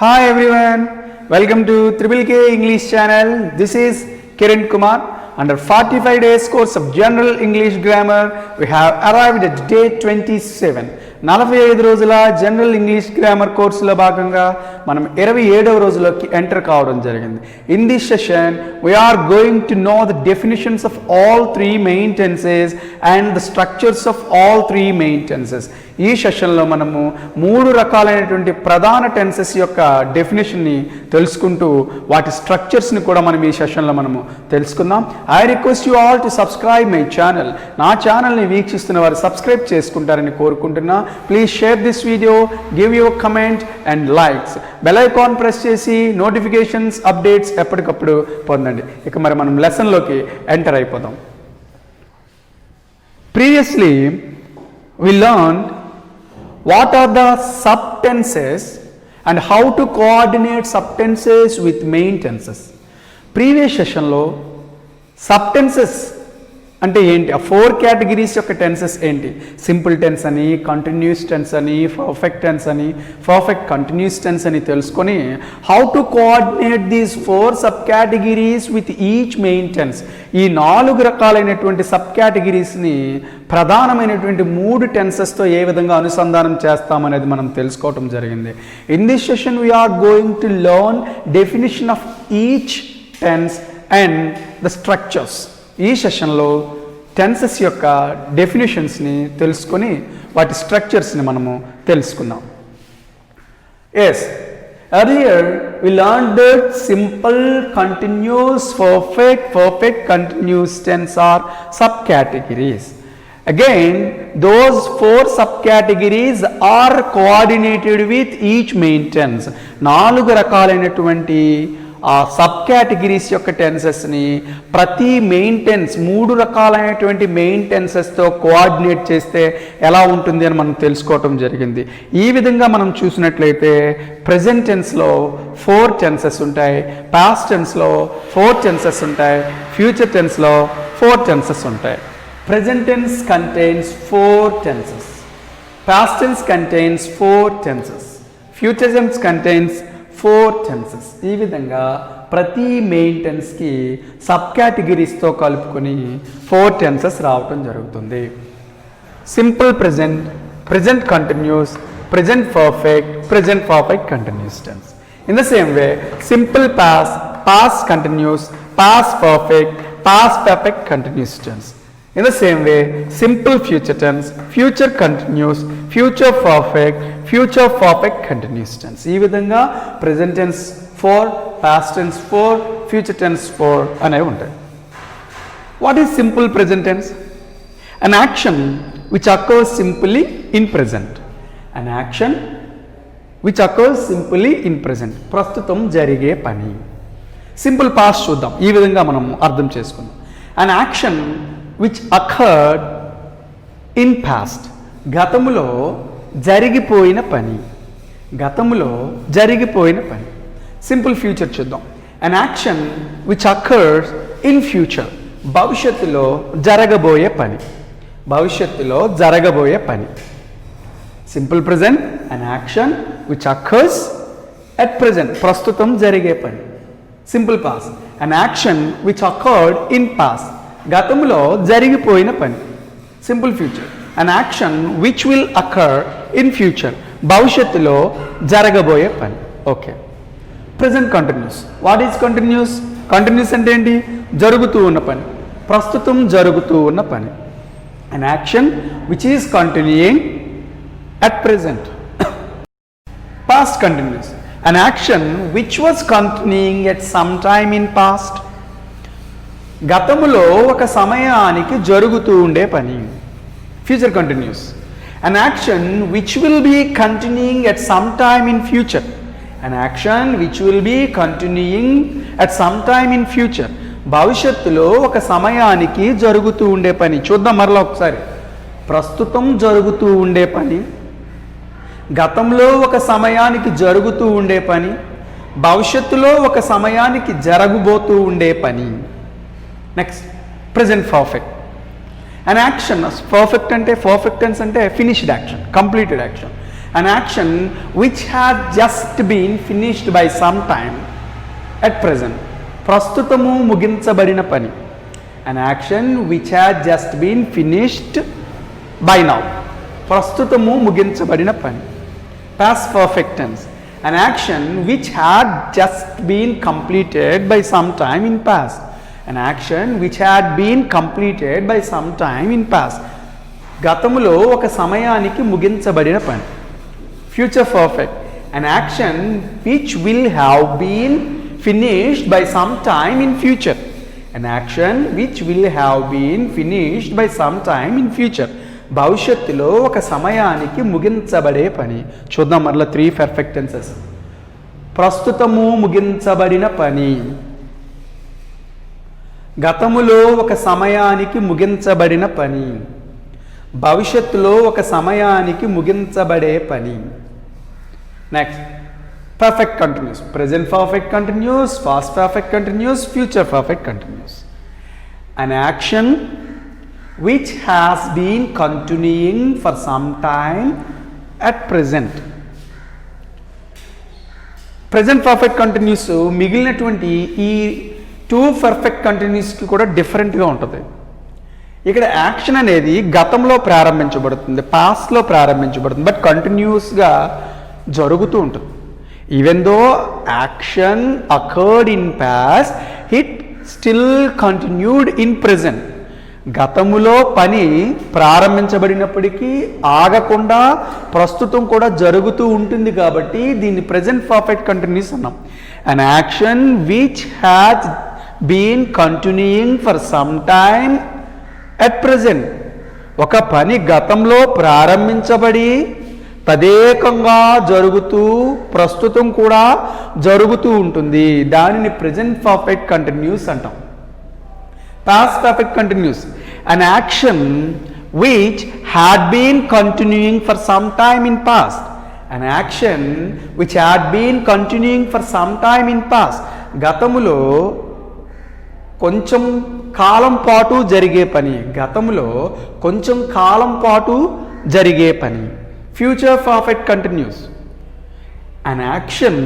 Hi everyone, welcome to Triple K English channel. This is Kiran Kumar. Under 45 days course of General English Grammar, we have arrived at day 27. 45 రోజుల general English grammar కోర్సులో భాగంగా మనం 27వ రోజులోకి enter కావడం జరిగింది. In this session we are going to know the definitions of all three main tenses and the structures of all three main tenses. ఈ సెషన్లో మనము 3 రకాలైనటువంటి ప్రధాన టెన్సెస్ యొక్క డెఫినేషన్ని తెలుసుకుంటూ వాటి స్ట్రక్చర్స్ని కూడా మనం ఈ సెషన్లో మనము తెలుసుకుందాం. I request you all to subscribe my channel. నా ఛానల్ని వీక్షిస్తున్న వారు సబ్స్క్రైబ్ చేసుకుంటారని కోరుకుంటున్నా. Please share this video, give your comment and likes. Bell icon press చేసి నోటిఫికేషన్స్ అప్డేట్స్ ఎప్పటికప్పుడు పొందండి. ఇక మరి మనం లెసన్లోకి ఎంటర్ అయిపోదాం. Previously we learned what are the subtenses and how to coordinate subtenses with main tenses. Previous session లో subtenses అంటే ఏంటి, ఆ 4 కేటగిరీస్ యొక్క టెన్సెస్ ఏంటి, సింపుల్ టెన్స్ అని, కంటిన్యూస్ టెన్స్ అని, పర్ఫెక్ట్ టెన్స్ అని, పర్ఫెక్ట్ కంటిన్యూస్ టెన్స్ అని తెలుసుకొని how to coordinate these 4 sub categories with each main tense. ఈ 4 రకాలైనటువంటి సబ్ కేటగిరీస్ని ప్రధానమైనటువంటి 3 టెన్సెస్తో ఏ విధంగా అనుసంధానం చేస్తామనేది మనం తెలుసుకోవటం జరిగింది. In this session we are going to learn definition of each tense and the structures. ఈ సెషన్లో టెన్సెస్ యొక్క డెఫినేషన్స్ని తెలుసుకొని వాటి స్ట్రక్చర్స్ని మనము తెలుసుకుందాం. Yes, earlier we learned that simple, continuous, perfect continuous tense are sub categories. Again, those 4 subcategories are coordinated with each main tense. 4 రకాలైనటువంటి ఆ సబ్ కేటగిరీస్ యొక్క టెన్సెస్ని ప్రతి మెయిన్ టెన్స్ 3 రకాలైనటువంటి మెయిన్ టెన్సెస్తో కోఆర్డినేట్ చేస్తే ఎలా ఉంటుంది అని మనం తెలుసుకోవటం జరిగింది. ఈ విధంగా మనం చూసినట్లయితే ప్రెజెంట్ టెన్స్లో 4 టెన్సెస్ ఉంటాయి, పాస్ట్ టెన్స్లో 4 టెన్సెస్ ఉంటాయి, ఫ్యూచర్ టెన్స్లో 4 టెన్సెస్ ఉంటాయి. Present tense contains 4 tenses. Past tense contains 4 tenses. Future tense contains 4 tenses. ఈ విధంగా ప్రతి మెయిన్ టెన్స్కి సబ్ కేటగిరీస్తో కలుపుకొని 4 టెన్సెస్ రావటం జరుగుతుంది. Simple present, present continuous, present perfect continuous tense. In the same way simple past, past continuous, past perfect continuous tense. In the same way, simple future tense, future continuous, future perfect continuous tense. ఈ విధంగా present tense 4, past tense 4, future tense 4 అనేవి ఉంటాయి. What is simple present tense? An action which occurs simply in present. An action which occurs simply in present. ప్రస్తుతం జరిగే పని. Simple past చూద్దాం. ఈ విధంగా మనం అర్థం చేసుకుందాం. An action which occurred in past. గతములో జరిగిపోయిన పని. సింపుల్ ఫ్యూచర్ చూద్దాం. an action which occurs in future. భవిష్యత్తులో జరగబోయే పని. Simple present, an action which occurs at present. ప్రస్తుతం జరిగే పని. Simple past, an action which occurred in past. గతంలో జరిగిపోయిన పని. Simple future, an action which will occur in future. భవిష్యత్తులో జరగబోయే పని. Okay. Present continuous. What is continuous? Continuous అంటే ఏంటి? జరుగుతూ ఉన్న పని, ప్రస్తుతం జరుగుతూ ఉన్న పని. an action which is continuing at present. past continuous, an action which was continuing at some time in past. గతములో ఒక సమయానికి జరుగుతూ ఉండే పని. Future continuous, an action which will be continuing at some time in future. an action which will be continuing at some time in future. భవిష్యత్తులో ఒక సమయానికి జరుగుతూ ఉండే పని. చూద్దాం మరలా ఒకసారి. ప్రస్తుతం జరుగుతూ ఉండే పని, గతంలో ఒక సమయానికి జరుగుతూ ఉండే పని, భవిష్యత్తులో ఒక సమయానికి జరగబోతూ ఉండే పని. Next, present perfect. an action, perfect అంటే పర్ఫెక్ట్ టెన్స్ అంటే finished action, completed action. an action which had just been finished by some time at present. ప్రస్తుతము ముగించబడిన పని. An action which had just been finished by now. ప్రస్తుతము ముగించబడిన పని. Past perfect tense. An action which had just been completed by some time in past. An action which had been completed by some time in past. గతములో ఒక సమయానికి ముగించబడిన పని. Future perfect. An action which will have been finished by some time in future. An action which will have been finished by some time in future. భవిష్యత్తులో ఒక సమయానికి ముగించబడే పని. చూద్దాం మరలా 3 పర్ఫెక్ట్ టెన్సెస్. ప్రస్తుతము ముగించబడిన పని. గతములో ఒక సమయానికి ముగించబడిన పని. భవిష్యత్తులో ఒక సమయానికి ముగించబడే పని. Next perfect continuous. Present perfect continuous, past perfect continuous, future perfect continuous. An action which has been continuing for some time at present. Present perfect continuous మిగిలినటువంటి ఈ 2 perfect continuous కి కూడా డిఫరెంట్గా ఉంటుంది. ఇక్కడ యాక్షన్ అనేది గతంలో ప్రారంభించబడుతుంది, పాస్ట్లో ప్రారంభించబడుతుంది, బట్ కంటిన్యూస్గా జరుగుతూ ఉంటుంది. Even though action occurred in past, it still continued in present. గతములో పని ప్రారంభించబడినప్పటికీ ఆగకుండా ప్రస్తుతం కూడా జరుగుతూ ఉంటుంది కాబట్టి దీన్ని ప్రెజెంట్ పర్ఫెక్ట్ కంటిన్యూస్ అన్నాం. An action which has been continuing for some time at present. ఒక పని గతంలో ప్రారంభించబడి తదేకంగా జరుగుతూ ప్రస్తుతం కూడా జరుగుతూ ఉంటుంది. దానిని ప్రెజెంట్ పర్ఫెక్ట్ కంటిన్యూస్ అంటాం. Past perfect continuous. An action which had been continuing for some time in past. An action which had been continuing for some time in past. గతములో కొంచెం కాలం పాటు జరిగే పని. గతములో కొంచెం కాలం పాటు జరిగే పని. Future perfect continuous. An action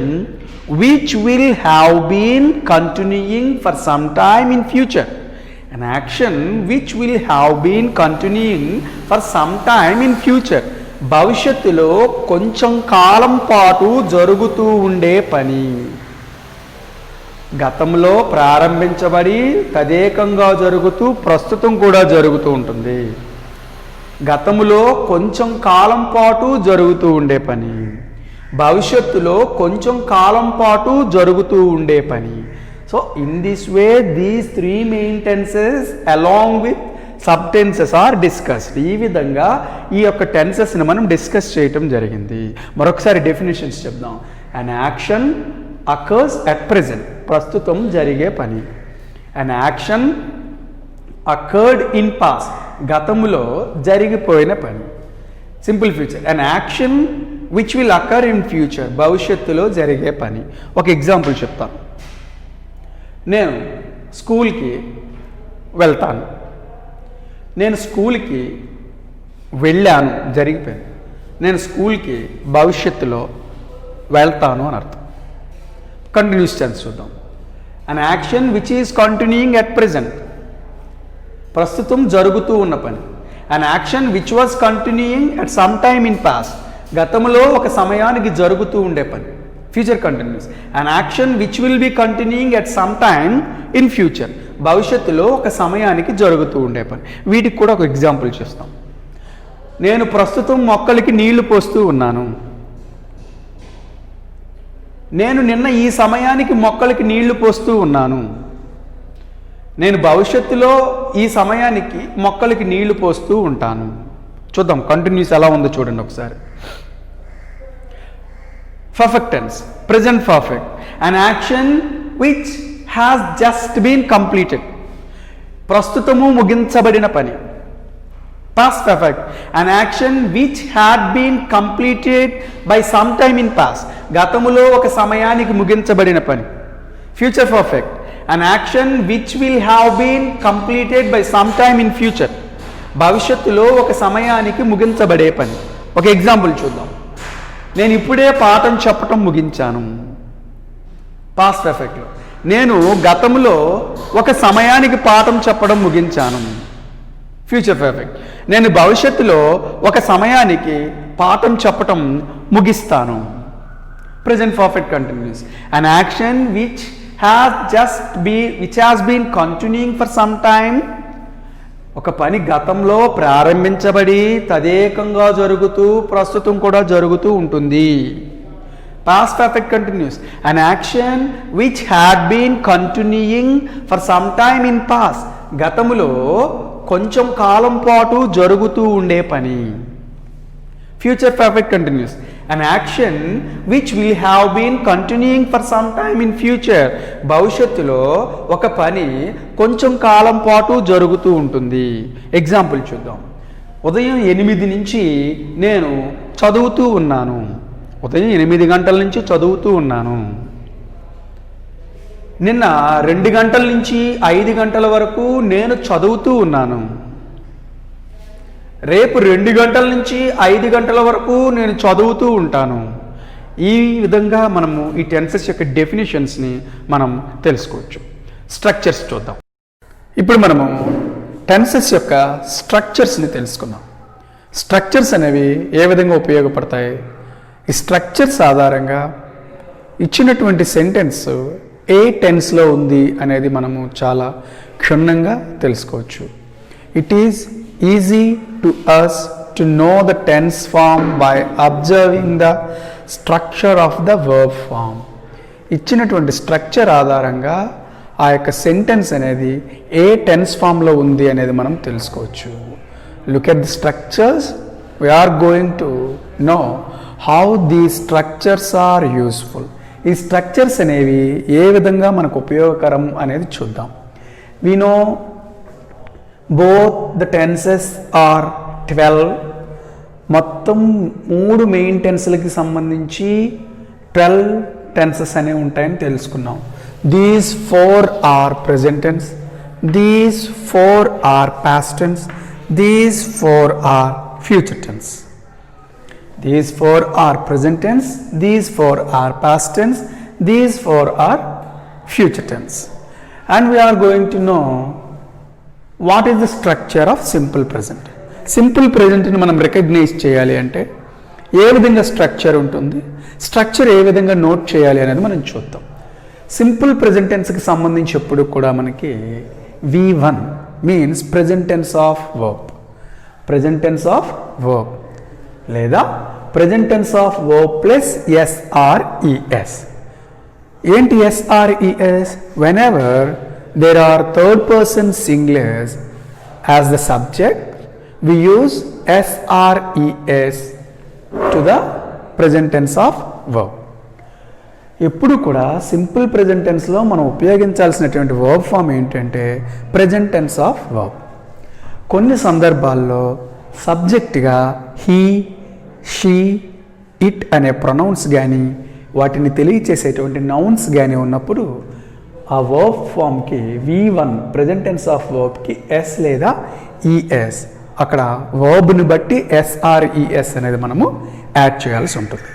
which will have been continuing for some time in future. An action which will have been continuing for some time in future. భవిష్యత్తులో కొంచెం కాలం పాటు జరుగుతూ ఉండే పని. గతంలో ప్రారంభించబడి తదేకంగా జరుగుతూ ప్రస్తుతం కూడా జరుగుతూ ఉంటుంది. గతములో కొంచెం కాలం పాటు జరుగుతూ ఉండే పని. భవిష్యత్తులో కొంచెం కాలం పాటు జరుగుతూ ఉండే పని. So in this way these 3 main tenses along with sub tenses are discussed. ఈ విధంగా ఈ యొక్క టెన్సెస్ని మనం డిస్కస్ చేయటం జరిగింది. మరొకసారి డెఫినేషన్స్ చెప్దాం. An action occurs at present. ప్రస్తుతం జరిగే పని. An action occurred in past. గతములో జరిగిపోయిన పని. Simple future. An action which will occur in future. భవిష్యత్తులో జరిగే పని. ఒక ఎగ్జాంపుల్ చెప్తాను. నేను స్కూల్కి వెళ్తాను. నేను స్కూల్కి వెళ్ళాను, జరిగిపోయింది. నేను స్కూల్కి భవిష్యత్తులో వెళ్తాను అని అర్థం. కంటిన్యూస్ టెన్స్ చూద్దాం. అన్ action which is continuing at present. ప్రస్తుతం జరుగుతూ ఉన్న పని. An action which was continuing at some time in past. గతంలో ఒక సమయానికి జరుగుతూ ఉండే పని. Future continuous. An action which will be continuing at some time in future. భవిష్యత్తులో ఒక సమయానికి జరుగుతూ ఉండే పని. వీటికి కూడా ఒక ఎగ్జాంపుల్ చూస్తాం. నేను ప్రస్తుతం మొక్కలకి నీళ్లు పోస్తూ ఉన్నాను. నేను నిన్న ఈ సమయానికి మొక్కలకి నీళ్లు పోస్తూ ఉన్నాను. నేను భవిష్యత్తులో ఈ సమయానికి మొక్కలకి నీళ్లు పోస్తూ ఉంటాను. చూద్దాం కంటిన్యూస్ ఎలా ఉందో చూడండి ఒకసారి. Perfect tense. Present perfect. An action which has just been completed. ప్రస్తుతము ముగించబడిన పని. Past perfect. An action which had been completed by some time in past. గతములో ఒక సమయానికి ముగించబడిన పని. Future perfect. An action which will have been completed by some time in future. భవిష్యత్తులో ఒక సమయానికి ముగించబడే పని. ఒక ఎగ్జాంపుల్ చూద్దాం. నేను ఇప్పుడే పాఠం చెప్పటం ముగించాను. పాస్ట్ పర్ఫెక్ట్లో నేను గతంలో ఒక సమయానికి పాఠం చెప్పడం ముగించాను. ఫ్యూచర్ పర్ఫెక్ట్ నేను భవిష్యత్తులో ఒక సమయానికి పాఠం చెప్పటం ముగిస్తాను. Present perfect continuous an action which has been continuing for some time. ఒక పని గతంలో ప్రారంభించబడి తదేకంగా జరుగుతూ ప్రస్తుతం కూడా జరుగుతూ ఉంటుంది. Past perfect continuous an action which had been continuing for some time in past. గతములో కొంచెం కాలం పాటు జరుగుతూ ఉండే పని. Future perfect continuous an action which will have been continuing for some time in future. భవిష్యత్తులో ఒక పని కొంచెం కాలం పాటు జరుగుతూ ఉంటుంది. ఎగ్జాంపుల్ చూద్దాం. ఉదయం 8 నుంచి నేను చదువుతూ ఉన్నాను. ఉదయం 8 గంటల నుంచి చదువుతూ ఉన్నాను. నిన్న 2 గంటల నుంచి 5 గంటల వరకు నేను చదువుతూ ఉన్నాను. రేపు 2 గంటల నుంచి 5 గంటల వరకు నేను చదువుతూ ఉంటాను. ఈ విధంగా మనము ఈ టెన్సెస్ యొక్క డెఫినేషన్స్ని మనం తెలుసుకోవచ్చు. స్ట్రక్చర్స్ చూద్దాం. ఇప్పుడు మనము టెన్సెస్ యొక్క స్ట్రక్చర్స్ని తెలుసుకుందాం. స్ట్రక్చర్స్ అనేవి ఏ విధంగా ఉపయోగపడతాయి, ఈ స్ట్రక్చర్స్ ఆధారంగా ఇచ్చినటువంటి సెంటెన్స్ ఏ టెన్స్లో ఉంది అనేది మనము చాలా క్షుణ్ణంగా తెలుసుకోవచ్చు. It is easy to us to know the tense form by observing the structure of the verb form. ఇచ్చినటువంటి స్ట్రక్చర్ ఆధారంగా ఆ యొక్క సెంటెన్స్ అనేది ఏ టెన్స్ ఫామ్లో ఉంది అనేది మనం తెలుసుకోవచ్చు. Look at the structures, we are going to know how the structures are useful. ఈ స్ట్రక్చర్స్ అనేవి ఏ విధంగా మనకు ఉపయోగకరం అనేది చూద్దాం. We know both the tenses are 12. మొత్తం 3 మెయిన్ టెన్స్లకి సంబంధించి 12 టెన్సెస్ అనేవి ఉంటాయని తెలుసుకున్నాం. These 4 are present tense, these 4 are past tense, these 4 are future tense. These 4 are present tense, these 4 are past tense, these 4 are future tense. And we are going to know what is the structure of simple present. Simple ప్రజెంట్ని మనం recognise చేయాలి అంటే ఏ విధంగా structure ఉంటుంది, structure ఏ విధంగా note చేయాలి అనేది మనం చూద్దాం. సింపుల్ ప్రజెంట్ టెన్స్కి సంబంధించి ఎప్పుడు కూడా మనకి V1 means present tense of verb, present tense of verb లేదా present tense of verb plus SRES. ఏంటి SRES? whenever there are third person singulars as the subject, we use SRES to the present tense of verb. ఎప్పుడు కూడా simple present టెన్స్లో మనం ఉపయోగించాల్సినటువంటి verb form ఏంటంటే present tense of verb. కొన్ని సందర్భాల్లో సబ్జెక్ట్గా హీ, షీ, ఇట్ అనే ప్రొనౌన్స్ కానీ వాటిని తెలియచేసేటువంటి నౌన్స్ కానీ ఉన్నప్పుడు ఆ వర్బ్ ఫామ్కి V1 ప్రజెంట్ టెన్స్ ఆఫ్ వర్బ్కి S లేదా ES, అక్కడ వర్బ్ని బట్టి SRES అనేది మనము యాడ్ చేయాల్సి ఉంటుంది.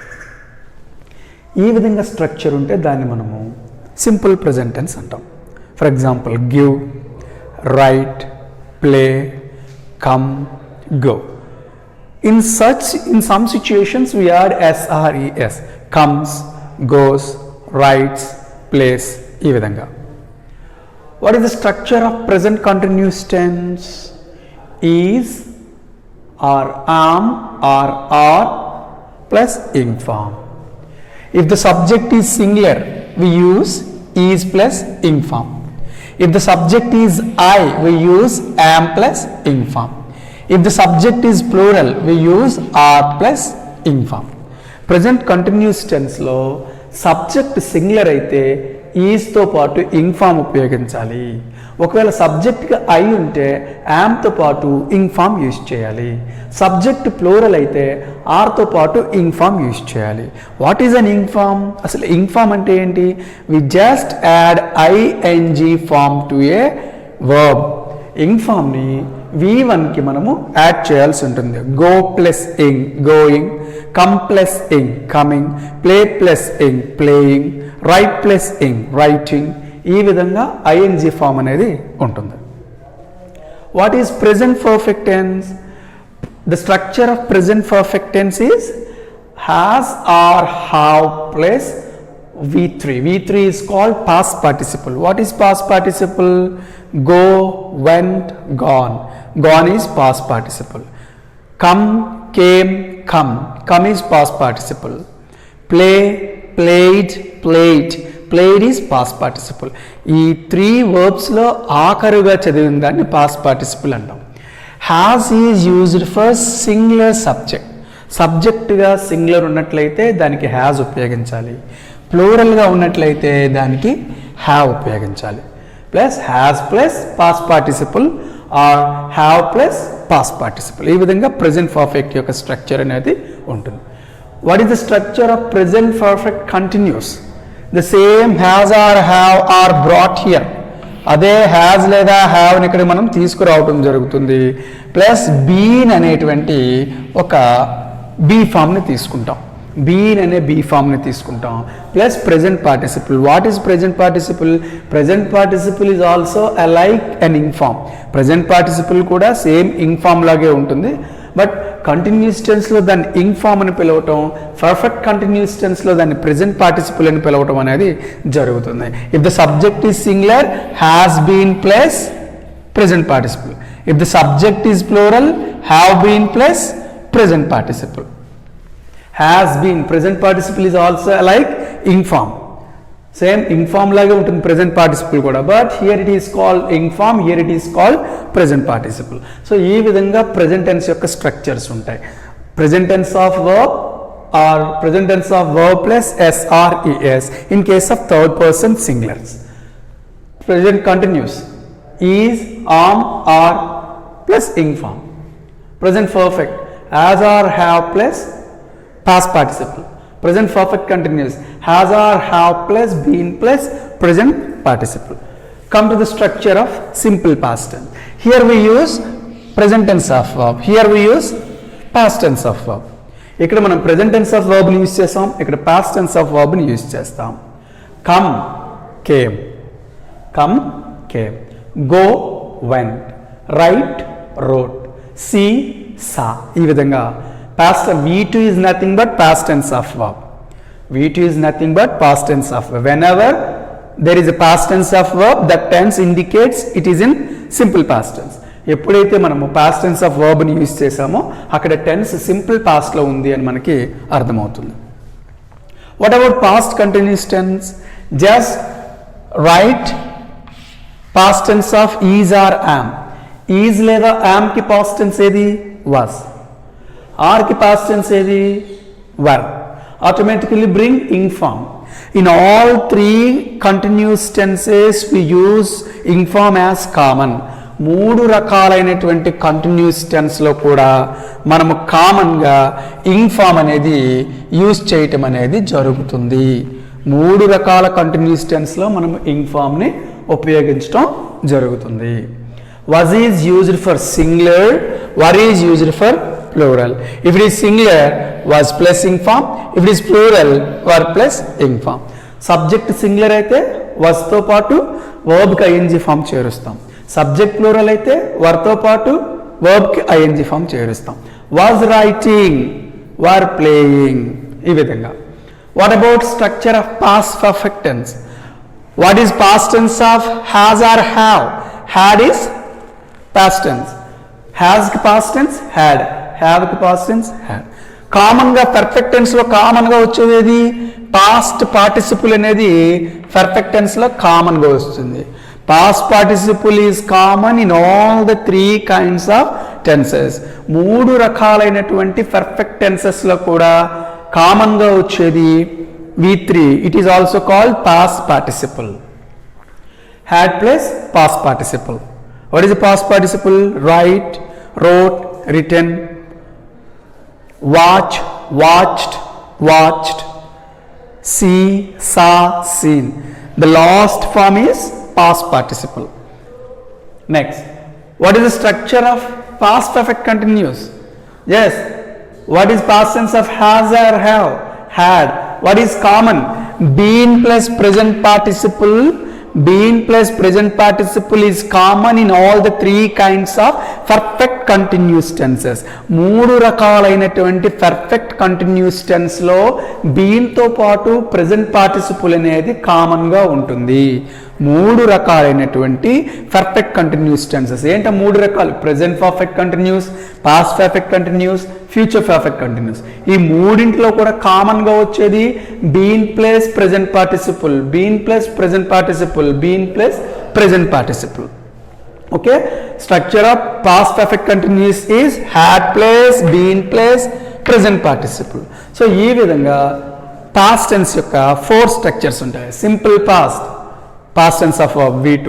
ఈ విధంగా స్ట్రక్చర్ ఉంటే దాన్ని మనము సింపుల్ ప్రెజెంట్ టెన్స్ అంటాం. For example give, right, play, come, go. In some situations we add SRES, comes, goes, writes, plays. ఈ విధంగా. What is the structure of present continuous tense? Is or am or are plus ing form. If the subject is singular, we use is plus ing form. If the subject is I, we use am plus ing form. If the subject is plural, we use are plus ing form. Present continuous tense లో subject singular అయితే ఈజ్తో పాటు ing form ఉపయోగించాలి. ఒకవేళ సబ్జెక్ట్గా I ఉంటే యామ్తో పాటు ing form use చేయాలి. Subject plural అయితే ఆర్తో పాటు ఇంగ్ ఫామ్ యూజ్ చేయాలి. What is an ing form? అసలు ఇంగ్ ఫామ్ అంటే ఏంటి? We just add ING form to a verb. Ing ఫామ్ని V1కి మనము యాడ్ చేయాల్సి ఉంటుంది. Go plus ing going, come plus ing coming, play plus ing playing, write plus ing writing. ఈ విధంగా ఐఎన్జీ ఫామ్ అనేది ఉంటుంది. What is present perfect tense? The structure of present perfect tense is has or have plus V3. V3 is called past participle. What is past participle? Go, went, gone. Gone is past participle. Come, came, come. Come is past participle. Play, played, played. Played is past participle. ఈ 3 verbs లో ఆఖరుగా చదివిన దాన్ని past participle అంటాం. Has is used for singular subject. సబ్జెక్ట్గా singular ఉన్నట్లయితే దానికి has ఉపయోగించాలి. ప్లూరల్గా ఉన్నట్లయితే దానికి హ్యావ్ ఉపయోగించాలి. Plus has plus past participle or have plus past participle. ఈ విధంగా ప్రెజెంట్ పర్ఫెక్ట్ యొక్క స్ట్రక్చర్ అనేది ఉంటుంది. What is the structure of present perfect continuous? The same has or have are brought here. అదే హ్యాజ్ లేదా హ్యావ్ని ఇక్కడ మనం తీసుకురావటం జరుగుతుంది. ప్లస్ బీన్ అనేటువంటి ఒక బీ ఫామ్ని తీసుకుంటాం. బీన్ అనే బీ ఫామ్ని తీసుకుంటాం. Plus present participle. What is present participle? Present participle is also alike an ing form. Present participle కూడా సేమ్ ఇంగ్ ఫామ్ లాగే ఉంటుంది. బట్ కంటిన్యూస్ టెన్స్లో దాన్ని ఇంగ్ ఫామ్ అని పిలవటం, పర్ఫెక్ట్ కంటిన్యూస్ టెన్స్లో దాన్ని ప్రెజెంట్ పార్టిసిపుల్ అని పిలవటం అనేది జరుగుతుంది. If the subject is singular, has been plus present participle. If the subject is plural, have been plus present participle. Has been present participle is also like ing form. Same ing form లాగే ఉంటుంది present participle కూడా. But here it is called ing form, here it is called present participle. So ఈ విధంగా present tense యొక్క structures ఉంటాయి. Present tense of verb or present tense of verb plus SRES in case of third person singulars. Present continuous is, am, are plus ing form. Present perfect has or have plus past participle. Present perfect continuous has or have plus been plus present participle. Come to the structure of simple past tense. Here we use present tense of verb. Here we use past tense of verb. ఇక్కడ మనం present tense of verb ని use చేస్తాం, ఇక్కడ past tense of verb ని use చేస్తాం. Come, came. Come, came. Go, went. Write, wrote. See, saw. ఈ విధంగా past V2 is nothing but past tense of verb. V2 is nothing but past tense of verb. Whenever there is a past tense of verb, that tense indicates it is in simple past tense. ఎప్పుడైతే మనము past tense of verb ని use చేసామో అక్కడ tense simple past లో ఉంది అని మనకి అర్థమవుతుంది. What about past continuous tense? Just write past tense of is or am. Is లేదా am కి past tense ఏది? was. are కి past tense ఏది? were. Automatically bring ing form. In all 3 continuous tenses we use ing form as common. 3 రకాలైనటువంటి continuous టెన్స్లో కూడా మనము కామన్గా ఇంగ్ form అనేది యూజ్ చేయటం అనేది జరుగుతుంది. 3 రకాల కంటిన్యూస్ టెన్స్లో మనము ఇంగ్ ఫామ్ని ఉపయోగించడం జరుగుతుంది. Was is used for singular, were is used for plural. If it is singular, was plus ing form. If it is plural, were plus ing form. Subject singular అయితే was తో పాటు verb కి ing form చేరుస్తాం. Subject plural అయితే were తో పాటు verb కి ing form చేరుస్తాం. Was writing, were playing. ఈ విధంగా. What about structure of past perfect tense? What is past tense of has or have? Had is past tense. Has కి past tense had. Have కి past tense had. కామన్గా perfect టెన్స్లో కామన్గా వచ్చేది ఏది? Past participle అనేది perfect టెన్స్లో కామన్గా వస్తుంది. Past participle is common in all the 3 kinds of tenses. 3 రకాలైనటువంటి పర్ఫెక్ట్ టెన్సెస్లో కూడా కామన్గా వచ్చేది V3. It is also called past participle. had plus past participle. What is the past participle? Write, wrote, written, watch, watched, watched, see, saw, seen. The last form is past participle. Next, What is the structure of past perfect continuous? Yes. What is past tense of has or have? Had. What is common? Been plus present participle. Been plus present participle is common in all the three kinds of perfect continuous tenses. మూడు రకాలైనటువంటి perfect continuous tense లో been తో పాటు present participle అనేది common గా ఉంటుంది. మూడు రకాలైనటువంటి perfect continuous tenses. ఏంట మూడు రకాలు? present perfect continuous, past perfect continuous, future perfect continuous. ఈ మూడింటిలో కూడా కామన్ గా వచ్చేది been plus present participle, been plus present participle, been plus present participle. Okay, structure of past perfect continuous is had plus been plus present participle. So ఈ విధంగా past tense యొక్క four structures ఉంటాయి. simple past, past tense of verb V2,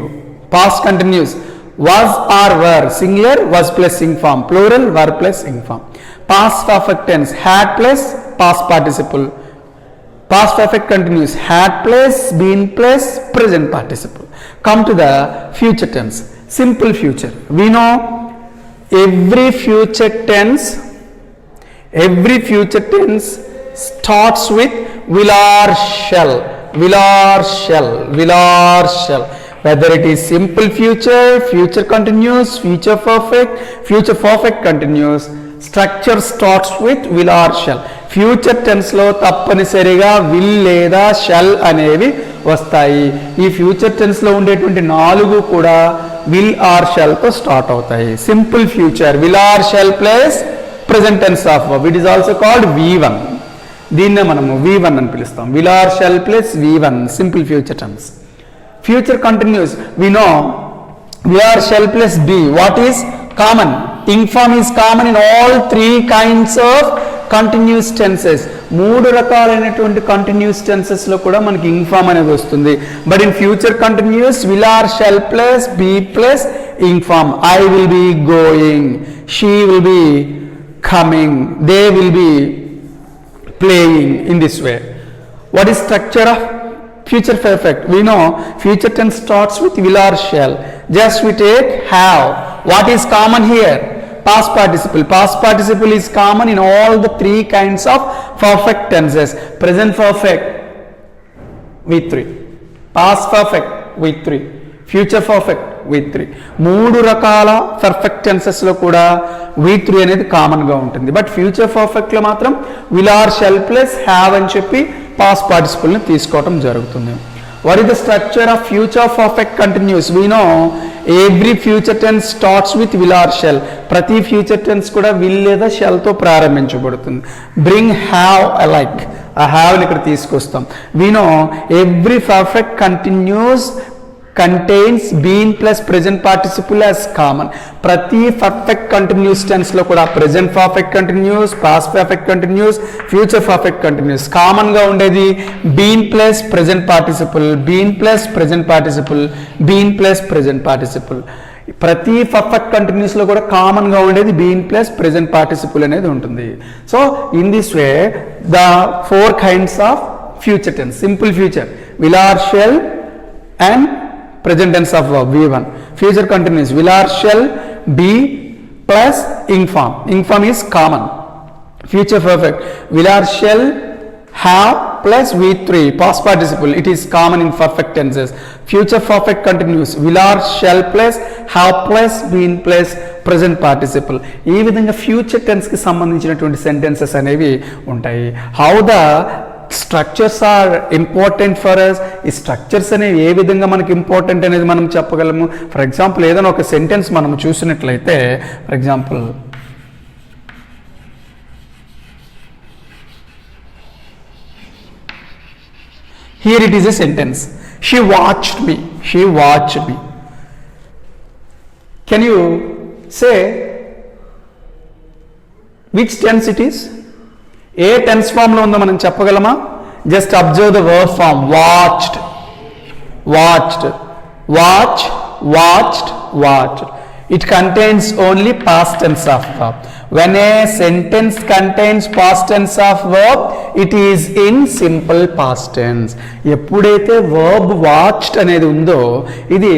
past continuous was or were, singular was plus ing form, plural were plus ing form. Past perfect tense had plus past participle, past perfect continuous had plus been plus present participle. Come to the future tense, simple future. We know every future tense starts with will or shall, will or shall, will or shall. Whether it is simple future, future continuous, future perfect continuous, structure starts with will or shall. Future టెన్స్లో తప్పనిసరిగా will లేదా shall అనేవి వస్తాయి. ఈ future టెన్స్లో ఉండేటువంటి నాలుగు కూడా will or షల్తో స్టార్ట్ అవుతాయి. Simple future will or shall plus present tense of verb, it is also called V1. దీన్నే మనము V1 అని పిలుస్తాం. Will or shall plus V1, simple future tense. Future continuous, we know will or shall plus be. What is common? Ing form is common in all three kinds of continuous tenses. మూడు రకాలైనటువంటి continuous tenses లో కూడా మనకి ఇంగ్ form అనేది వస్తుంది. But in future continuous will or shall plus be plus ing form. I will be going, she will be coming, they will be playing. In this way what is structure of future perfect? We know future tense starts with will or shall. Just we take have. What is common here? Past participle. Past participle is common in all the three kinds of perfect tenses. Present perfect with 3, past perfect with 3, future perfect with 3. మూడు రకాల perfect tenses లో కూడా V3 అనేది common గా ఉంటుంది. But future perfect లో మాత్రం will or shall plus have అని చెప్పి పాస్ట్ పార్టిసిపుల్ ని తీసుకోవడం జరుగుతుంది. What is the structure of future perfect continuous? We know every future tense starts with will or shall. ప్రతి ఫ్యూచర్ టెన్స్ కూడా will లేదా shall తో ప్రారంభించబడుతుంది. Bring have alike. ఆ have ని ఇక్కడ తీసుకొస్తాం. We know every perfect continuous contains been plus present participle as common. ప్రతి పర్ఫెక్ట్ కంటిన్యూస్ టెన్స్ లో కూడా present perfect continuous, past perfect continuous, future perfect continuous common గా ఉండేది been plus present participle, been plus present participle, been plus present participle. ప్రతి perfect continuous లో కూడా common గా ఉండేది బీన్ ప్లస్ ప్రెజెంట్ పార్టిసిపుల్ అనేది ఉంటుంది. So in this way the 4 kinds of future tense. Simple future will or shall and present tense of verb V1. Future continuous will or shall be plus ing form. Ing form is common. Future perfect will or shall have plus V3 past participle. It is common in perfect tenses. Future perfect continuous will or shall plus have plus been plus present participle. ఈ విధంగా future tense కి సంబంధించినటువంటి sentences అనేవి ఉంటాయి. How the structures are important for us. ఈ structures అనేవి ఏ విధంగా మనకి ఇంపార్టెంట్ అనేది మనం చెప్పగలము. ఫర్ ఎగ్జాంపుల్ ఏదైనా ఒక సెంటెన్స్ మనం చూసినట్లయితే, for example here it is a sentence, she watched me, she watched me. Can you say which tense it is? ఏ టెన్స్ ఫామ్ లో ఉందో మనం చెప్పగలమా? Just observe the verb form watched, watched, watch, watched, watched. It contains only past tense of verb. When a sentence contains past tense of verb it is in simple past tense. ఎప్పుడైతే verb watched అనేది ఉందో ఇది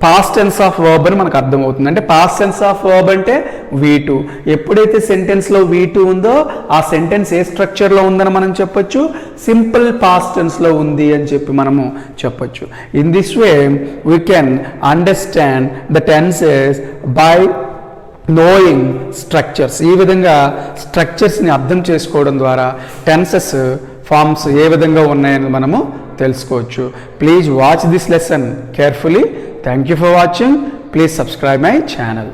past tense of verb అని మనకు అర్థమవుతుంది. అంటే past tense of verb అంటే V2. ఎప్పుడైతే సెంటెన్స్లో V2 ఉందో ఆ సెంటెన్స్ ఏ స్ట్రక్చర్లో ఉందని మనం చెప్పొచ్చు, సింపుల్ పాస్ట్ టెన్స్లో ఉంది అని చెప్పి మనము చెప్పొచ్చు. In this way we can understand the tenses by knowing structures. ఈ విధంగా స్ట్రక్చర్స్ని అర్థం చేసుకోవడం ద్వారా టెన్సెస్ ఫార్మ్స్ ఏ విధంగా ఉన్నాయని మనము తెలుసుకోవచ్చు. Please watch this lesson carefully. Thank you for watching. Please subscribe my channel.